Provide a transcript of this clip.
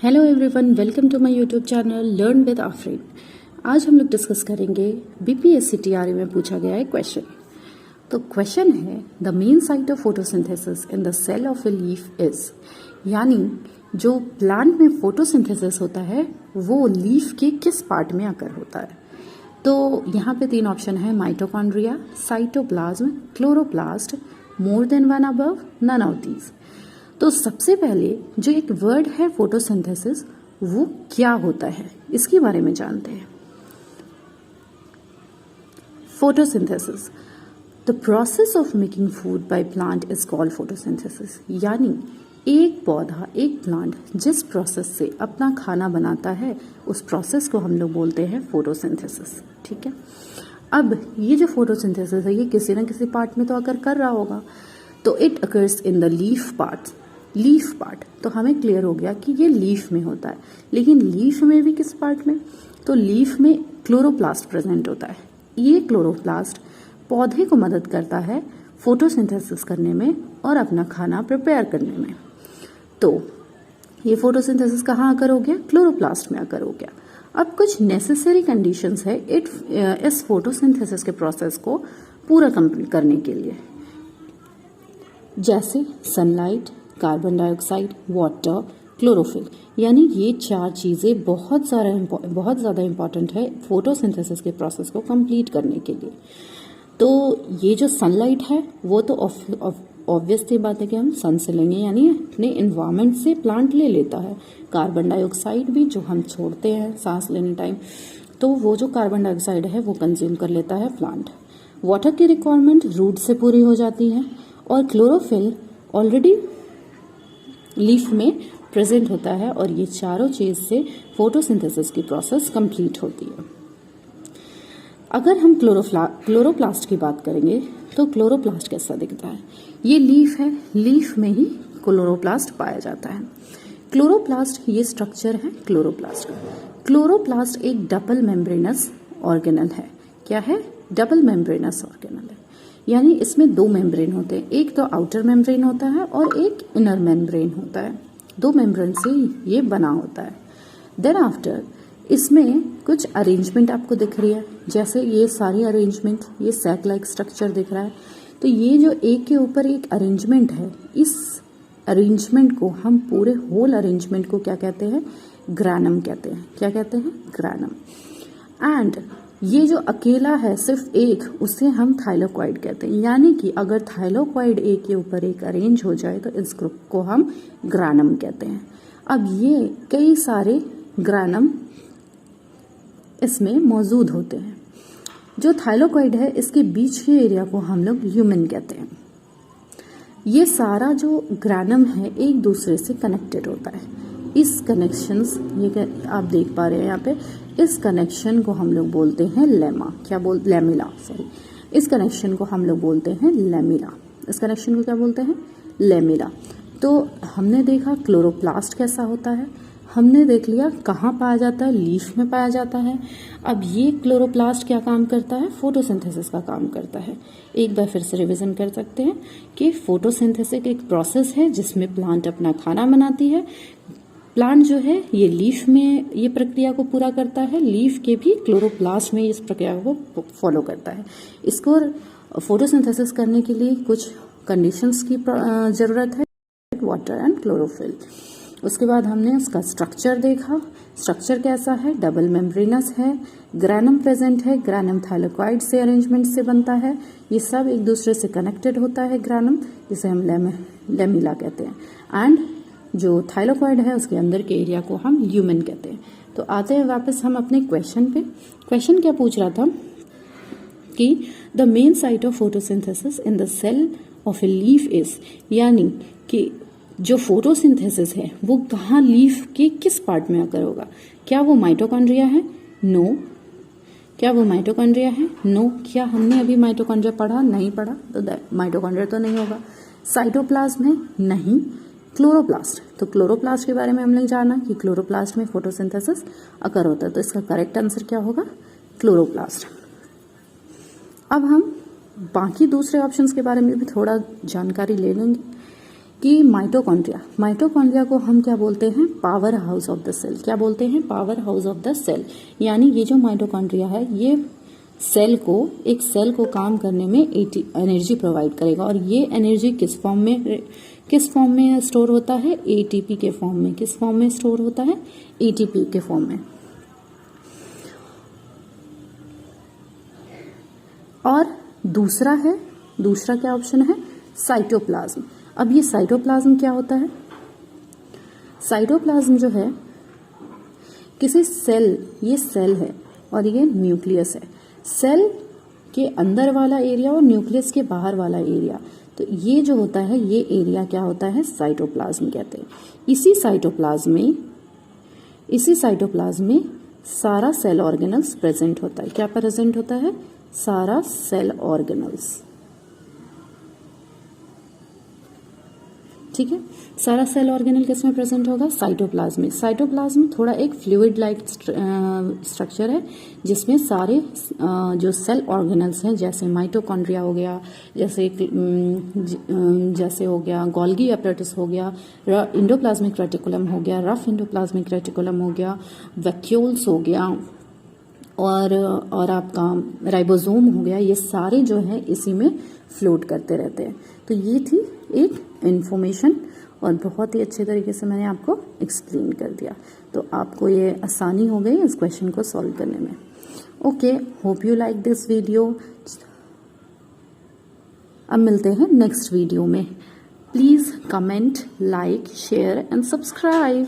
Hello everyone, welcome to my YouTube channel learn with Afreen. आज हम लोग डिस्कस करेंगे बीपीएससी टीआरई में पूछा गया है क्वेश्चन। तो क्वेश्चन है the main site of photosynthesis in the cell of a leaf is, यानी जो प्लांट में फोटोसिंथेसिस होता है वो लीफ के किस पार्ट में आकर होता है। तो यहाँ पे तीन ऑप्शन है, mitochondria, cytoplasm, chloroplast, more than one above, none of these. तो सबसे पहले जो एक वर्ड है फोटोसिंथेसिस, वो क्या होता है इसके बारे में जानते हैं। Photosynthesis, the process of making food by plant is called photosynthesis, यानी एक पौधा, एक प्लांट जिस प्रोसेस से अपना खाना बनाता है उस प्रोसेस को हम लोग बोलते हैं फोटोसिंथेसिस। ठीक है, अब ये जो फोटोसिंथेसिस है ये किसी न किसी पार्ट में तो आकर कर रहा होगा, तो it occurs in the leaf part. तो हमें क्लियर हो गया कि ये लीफ में होता है, लेकिन लीफ में भी किस पार्ट में, तो लीफ में क्लोरोप्लास्ट प्रेजेंट होता है। ये क्लोरोप्लास्ट पौधे को मदद करता है फोटोसिंथेसिस करने में और अपना खाना प्रिपेयर करने में। तो ये फोटोसिंथेसिस कहाँ आकर हो गया, क्लोरोप्लास्ट में आकर हो गया। अब कुछ नेसेसरी कंडीशंस है इस फोटोसिंथेसिस के प्रोसेस को पूरा कंप्लीट करने के लिए, जैसे sunlight, carbon dioxide, water, chlorophyll, यानी ये चार चीज़ें बहुत ज़्यादा इम्पॉर्टेंट है फोटोसिंथेसिस के प्रोसेस को कंप्लीट करने के लिए। तो ये जो सनलाइट है वो तो ऑब्वियस सी बात है कि हम सन से लेंगे, यानी अपने इन्वायरमेंट से प्लांट ले लेता है। कार्बन डाइऑक्साइड भी जो हम छोड़ते हैं सांस लेने टाइम, तो वो जो कार्बन डाइऑक्साइड है वो कंज्यूम कर लेता है प्लांट। वाटर की रिक्वायरमेंट रूट से पूरी हो जाती है, और क्लोरोफिल ऑलरेडी लीफ में प्रेजेंट होता है, और ये चारों चीज से फोटोसिंथेसिस की प्रोसेस कंप्लीट होती है। अगर हम क्लोरोप्लास्ट की बात करेंगे तो क्लोरोप्लास्ट कैसा दिखता है, ये लीफ है, लीफ में ही क्लोरोप्लास्ट पाया जाता है। क्लोरोप्लास्ट ये स्ट्रक्चर है क्लोरोप्लास्ट का। क्लोरोप्लास्ट एक डबल मेम्ब्रेनस ऑर्गेनल है। क्या है, डबल मेम्ब्रेनस ऑर्गेनल है, यानी इसमें दो मेम्ब्रेन होते हैं, एक तो आउटर मेम्ब्रेन होता है और एक इनर मेम्ब्रेन होता है। दो मेम्ब्रेन से ये बना होता है। देन आफ्टर इसमें कुछ अरेंजमेंट आपको दिख रही है, जैसे ये सारी अरेंजमेंट, ये सैक लाइक स्ट्रक्चर दिख रहा है। तो ये जो एक के ऊपर एक अरेंजमेंट है, इस अरेंजमेंट को हम पूरे होल अरेंजमेंट को क्या कहते हैं, ग्रैनम कहते हैं। क्या कहते हैं, ग्रैनम। एंड ये जो अकेला है सिर्फ एक, उसे हम थाइलोकॉइड कहते हैं, यानी कि अगर थाइलोकॉइड एक के ऊपर एक अरेंज हो जाए तो इस ग्रुप को हम ग्रैनम कहते हैं। अब ये कई सारे ग्रैनम इसमें मौजूद होते हैं। जो थाइलोकॉइड है इसके बीच के एरिया को हम लोग ल्यूमेन कहते हैं। ये सारा जो ग्रैनम है एक दूसरे से कनेक्टेड होता है। इस कनेक्शंस, ये आप देख पा रहे हैं यहाँ पे, इस कनेक्शन को हम लोग बोलते हैं लेमिला। इस कनेक्शन को हम लोग बोलते हैं लेमिला। इस कनेक्शन को क्या बोलते हैं, लेमिला। तो हमने देखा क्लोरोप्लास्ट कैसा होता है, हमने देख लिया कहाँ पाया जाता है, लीफ में पाया जाता है। अब ये क्लोरोप्लास्ट क्या काम करता है, फोटोसिंथेसिस का काम करता है। एक बार फिर से रिवीजन कर सकते हैं कि फोटोसिंथेसिस एक प्रोसेस है जिसमें प्लांट अपना खाना बनाती है। प्लांट जो है ये लीफ में ये प्रक्रिया को पूरा करता है, लीफ के भी क्लोरोप्लास्ट में इस प्रक्रिया को फॉलो करता है। इसको फोटोसिंथेसिस करने के लिए कुछ कंडीशंस की जरूरत है, वाटर एंड क्लोरोफिल। उसके बाद हमने उसका स्ट्रक्चर देखा, स्ट्रक्चर कैसा है, डबल मेम्ब्रेनस है, ग्रैनम प्रेजेंट है, ग्रैनम थाइलोकॉइड से अरेंजमेंट से बनता है, ये सब एक दूसरे से कनेक्टेड होता है ग्रैनम, जिसे हम लेमिला कहते हैं। एंड जो थाइलोकॉइड है उसके अंदर के एरिया को हम ल्यूमेन कहते हैं। तो आते हैं वापस हम अपने क्वेश्चन पे। क्वेश्चन क्या पूछ रहा था कि the main site of photosynthesis in the cell of a leaf is, यानी कि जो फोटोसिंथेसिस है वो कहाँ, लीफ के किस पार्ट में आकर होगा। क्या वो माइटोकॉन्ड्रिया है, नो। क्या वो माइटोकॉन्ड्रिया है, नो। क्या हमने अभी माइटोकॉन्ड्रिया पढ़ा, नहीं पढ़ा, तो माइटोकॉन्ड्रिया तो नहीं होगा। साइटोप्लाज्म है, नहीं। क्लोरोप्लास्ट, तो क्लोरोप्लास्ट के बारे में हमने जाना कि क्लोरोप्लास्ट में फोटोसिंथेसिस अकर होता है, तो इसका करेक्ट आंसर क्या होगा, क्लोरोप्लास्ट। अब हम बाकी दूसरे ऑप्शंस के बारे में भी थोड़ा जानकारी ले लेंगे कि माइटोकॉन्ड्रिया को हम क्या बोलते हैं, power house of the cell. क्या बोलते हैं, power house of the cell. यानी ये जो माइटोकॉन्ड्रिया है ये एक सेल को काम करने में एनर्जी प्रोवाइड करेगा, और ये एनर्जी किस फॉर्म में स्टोर होता है, एटीपी के फॉर्म में। किस फॉर्म में स्टोर होता है, एटीपी के फॉर्म में। और दूसरा क्या ऑप्शन है, साइटोप्लाज्म। अब ये साइटोप्लाज्म क्या होता है, साइटोप्लाज्म जो है किसी सेल, ये सेल है और ये न्यूक्लियस है, सेल के अंदर वाला एरिया और न्यूक्लियस के बाहर वाला एरिया, तो ये जो होता है ये एरिया क्या होता है, साइटोप्लाज्म कहते हैं। इसी साइटोप्लाज्म में सारा सेल ऑर्गेनल्स प्रेजेंट होता है। क्या प्रेजेंट होता है, सारा सेल ऑर्गेनल्स। ठीक है, सारा सेल ऑर्गेनल किसमें प्रेजेंट होगा, साइटोप्लाज्म में। साइटोप्लाज्म थोड़ा एक फ्लूइड लाइक स्ट्रक्चर है जिसमें सारे जो सेल ऑर्गेनल्स हैं, जैसे माइटोकॉन्ड्रिया हो गया, जैसे हो गया गोल्गी एपरेटस हो गया, इंडोप्लाज्मिक रेटिकुलम हो गया, रफ इंडोप्लाज्मिक रेटिकुलम हो गया, वैक्यूल्स हो गया, और आपका राइबोसोम हो गया, ये सारे जो है इसी में फ्लोट करते रहते हैं। तो ये थी एक इन्फॉर्मेशन, और बहुत ही अच्छे तरीके से मैंने आपको एक्सप्लेन कर दिया, तो आपको ये आसानी हो गई इस क्वेश्चन को सॉल्व करने में। Okay, hope you like this video. अब मिलते हैं नेक्स्ट वीडियो में। Please comment, like, share and subscribe.